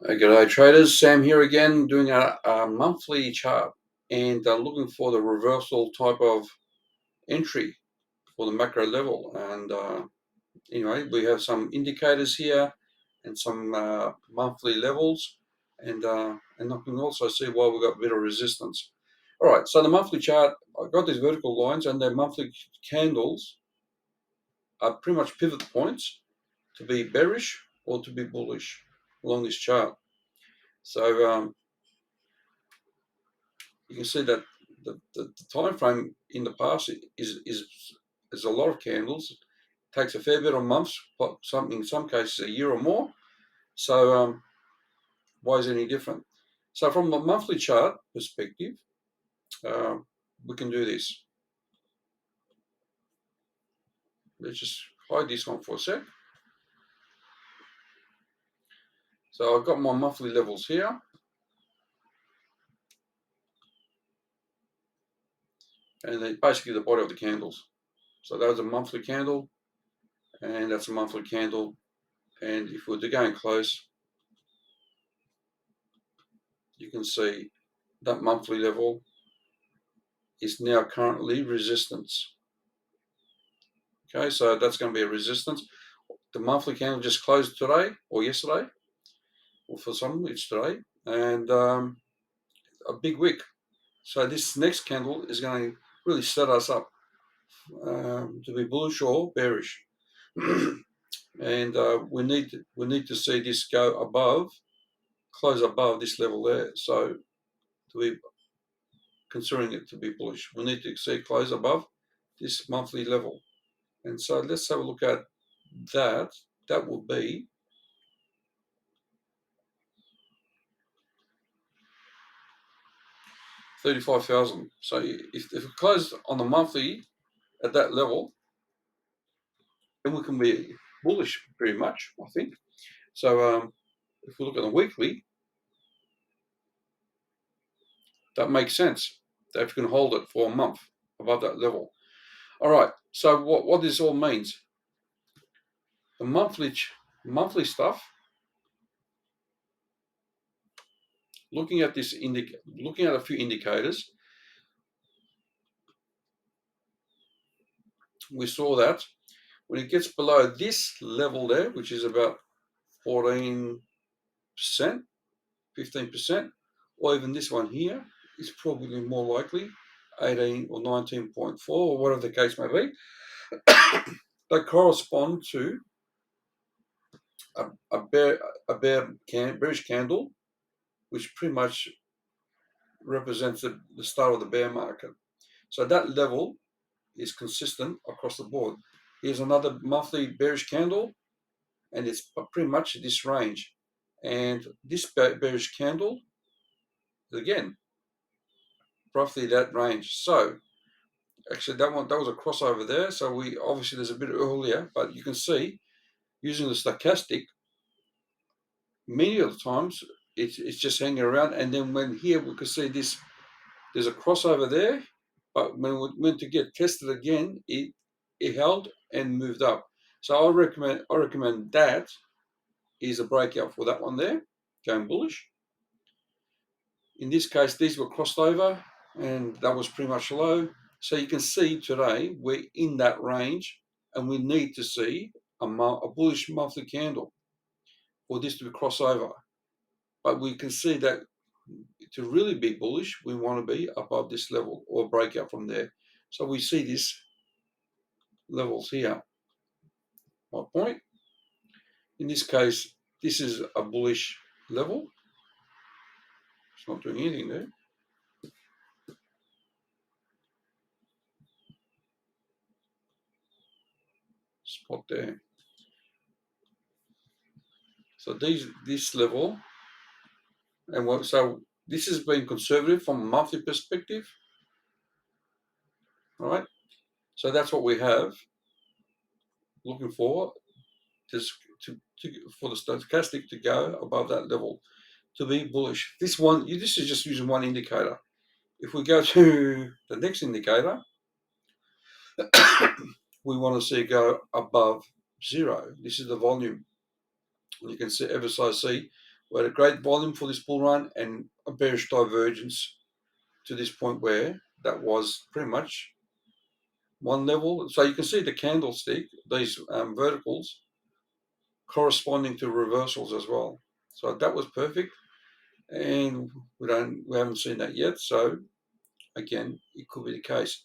G'day traders, Sam here again doing a monthly chart and looking for the reversal type of entry for the macro level. And anyway, we have some indicators here and some monthly levels, and I can also see why we've got a bit of resistance. All right, so the monthly chart, I've got these vertical lines and their monthly candles are pretty much pivot points to be bearish or to be bullish along this chart. So you can see that the time frame in the past is a lot of candles. It takes a fair bit of months, but in some cases a year or more. So why is it any different? So from the monthly chart perspective, we can do this. Let's just hide this one for a sec. So I've got my monthly levels here. And they're basically the body of the candles. So that's a monthly candle, and that's a monthly candle. And if we're going close, you can see that monthly level is now currently resistance. Okay, so that's going to be a resistance. The monthly candle just closed today or yesterday, or for some it's today, and a big wick. So this next candle is going to really set us up to be bullish or bearish. And we need to see this go above, close above this level there. So to be considering it to be bullish, we need to see close above this monthly level. And so let's have a look at that. That will be 35,000. So if it closed on the monthly at that level, then we can be bullish pretty much, I think. So if we look at the weekly, that makes sense. That if you can hold it for a month above that level. All right. So what this all means, the monthly stuff. Looking at looking at a few indicators, we saw that when it gets below this level there, which is about 14%, 15%, or even this one here is probably more likely 18 or 19.4 or whatever the case may be. They correspond to a bearish candle, which pretty much represents the start of the bear market. So that level is consistent across the board. Here's another monthly bearish candle, and it's pretty much this range. And this bearish candle, again, roughly that range. So actually that was a crossover there. So we obviously there's a bit earlier, but you can see using the stochastic, many of the times it's just hanging around. And then when here we can see this, there's a crossover there, but when we went to get tested again, it held and moved up. So I recommend that is a breakout for that one there, going bullish. In this case, these were crossed over, and that was pretty much low. So you can see today we're in that range, and we need to see a bullish monthly candle for this to be crossover. But we can see that to really be bullish, we want to be above this level or breakout from there. So we see these levels here. My point, in this case, this is a bullish level. It's not doing anything there. Spot there. So this level, and so this has been conservative from a monthly perspective, right? So that's what we have looking for, for the stochastic to go above that level, to be bullish. This is just using one indicator. If we go to the next indicator, we want to see it go above zero. This is the volume. You can see S.SAri We had a great volume for this bull run and a bearish divergence to this point where that was pretty much one level. So you can see the candlestick, these verticals corresponding to reversals as well. So that was perfect, and we haven't seen that yet. So again, it could be the case.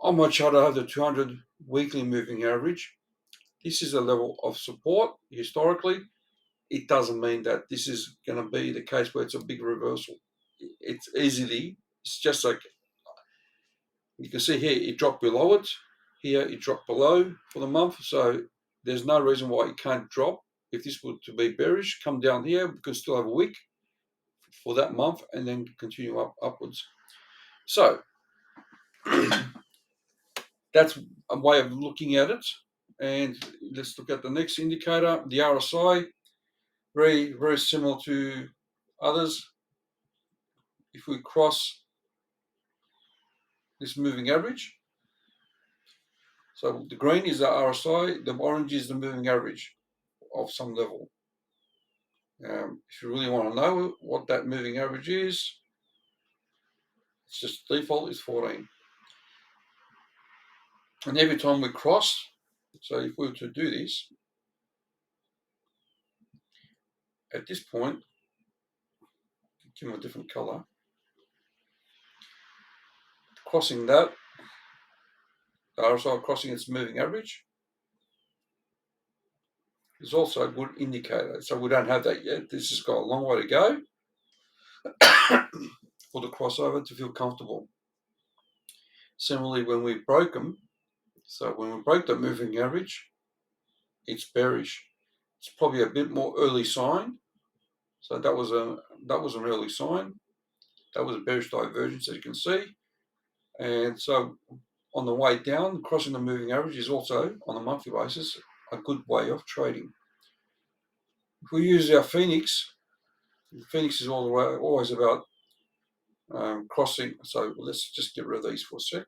On my chart, I have the 200 weekly moving average. This is a level of support historically. It doesn't mean that this is going to be the case where it's a big reversal. It's just like you can see here, it dropped below it. Here, it dropped below for the month. So there's no reason why it can't drop. If this were to be bearish, come down here. We can still have a wick for that month and then continue upwards. So that's a way of looking at it. And let's look at the next indicator, the RSI. Very, very similar to others. If we cross this moving average, so the green is the RSI, the orange is the moving average of some level. If you really want to know what that moving average is, it's just default is 14. And every time we cross, so if we were to do this, at this point, give them a different color, crossing that, the RSI crossing its moving average, is also a good indicator. So we don't have that yet. This has got a long way to go for the crossover to feel comfortable. Similarly, when we broke them, so when we break the moving average, it's bearish. It's probably a bit more early sign. So that was an early sign. That was a bearish divergence, as you can see. And so on the way down, crossing the moving average is also, on a monthly basis, a good way of trading. If we use our Phoenix is always about crossing. So let's just get rid of these for a sec.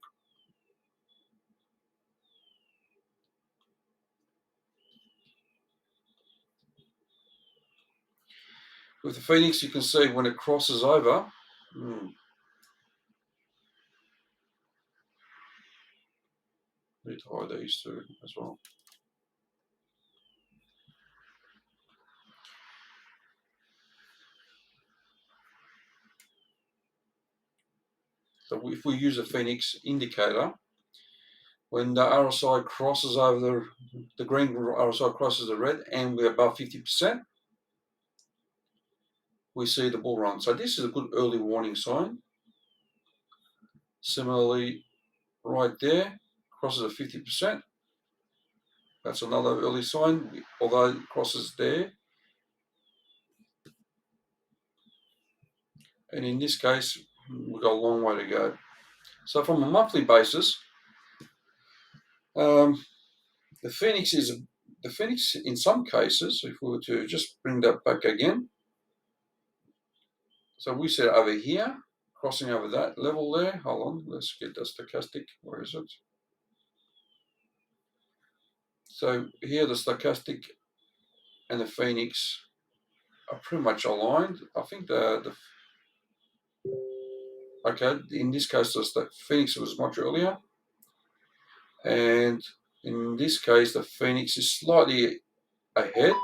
With the Phoenix, you can see when it crosses over, need to hide these two as well. So if we use a Phoenix indicator, when the RSI crosses over the green RSI crosses the red and we're above 50%, we see the bull run. So this is a good early warning sign. Similarly, right there, crosses at 50%. That's another early sign, although it crosses there. And in this case, we've got a long way to go. So from a monthly basis, the Phoenix in some cases, if we were to just bring that back again, so we said over here, crossing over that level there. Hold on, let's get the stochastic. Where is it? So here the stochastic and the Phoenix are pretty much aligned. I think okay, in this case the Phoenix was much earlier, and in this case the Phoenix is slightly ahead,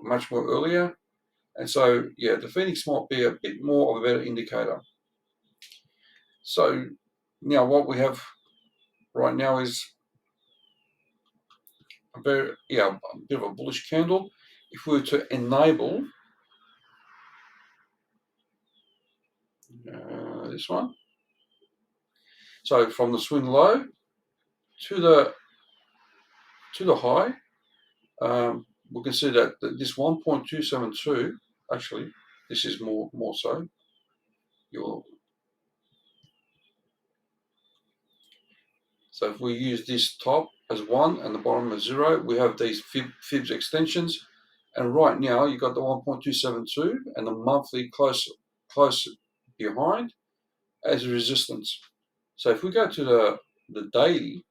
much more earlier, and so yeah, the Phoenix might be a bit more of a better indicator. So now what we have right now is a bit of a bullish candle. If we were to enable this one, so from the swing low to the high, we can see that this 1.272, actually, this is more so. So if we use this top as 1 and the bottom as 0, we have these fibs extensions. And right now, you've got the 1.272 and the monthly close behind as a resistance. So if we go to the daily,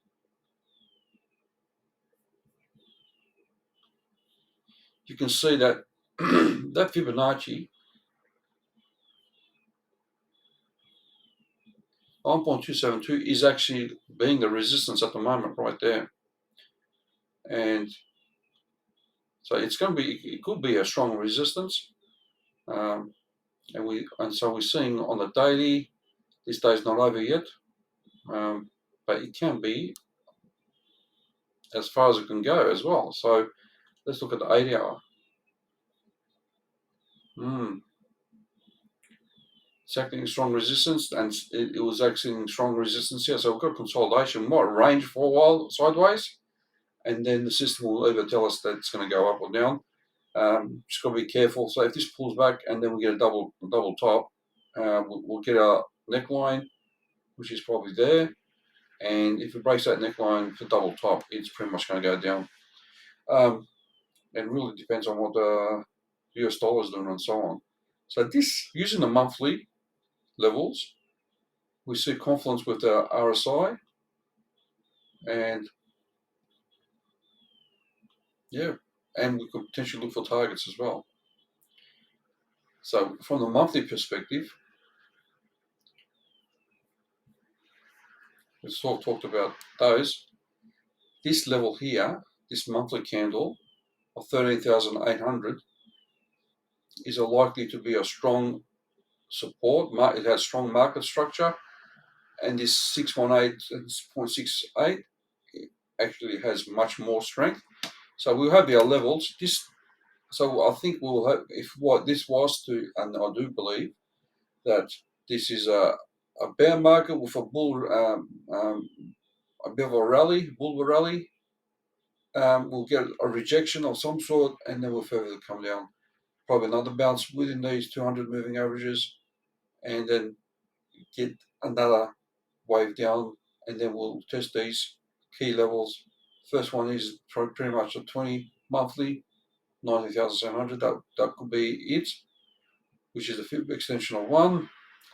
you can see that that Fibonacci 1.272 is actually being the resistance at the moment right there. And so it's going to be, it could be a strong resistance. And so we're seeing on the daily, this day's not over yet, but it can be as far as it can go as well. So let's look at the 8 hour. It's acting strong resistance, and it was acting strong resistance here. So we've got consolidation, might range for a while sideways, and then the system will either tell us that it's going to go up or down. Just got to be careful. So if this pulls back and then we get a double top, we'll get a neckline, which is probably there. And if it breaks that neckline for double top, it's pretty much going to go down. It really depends on what the US dollar is doing and so on. So this, using the monthly levels, we see confluence with the RSI, and yeah, and we could potentially look for targets as well. So from the monthly perspective, we sort of talked about those. This level here, this monthly candle of 13,800 is likely to be a strong support. It has strong market structure, and this 618.68 actually has much more strength. So we'll have our levels. So I think we'll have, if what this was to, and I do believe that this is a bear market with a bit of a rally, bull rally. We'll get a rejection of some sort, and then we'll further come down. Probably another bounce within these 200 moving averages, and then get another wave down, and then we'll test these key levels. First one is pretty much a 20 monthly, 90,700. That could be it, which is a fib extension of 1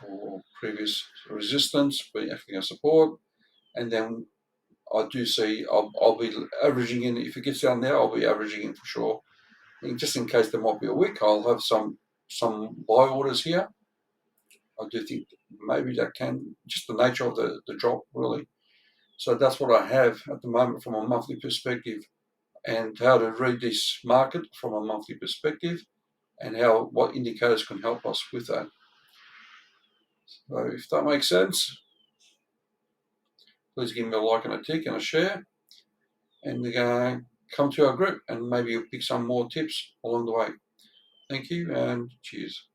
or previous resistance, but acting as support. And then I do see I'll be averaging in. If it gets down there, I'll be averaging in for sure. And just in case there might be a wick, I'll have some buy orders here. I do think maybe that can, just the nature of the drop really. So that's what I have at the moment from a monthly perspective, and how to read this market from a monthly perspective, and what indicators can help us with that. So if that makes sense, please give me a like and a tick and a share, and come to our group, and maybe you'll pick some more tips along the way. Thank you, and cheers.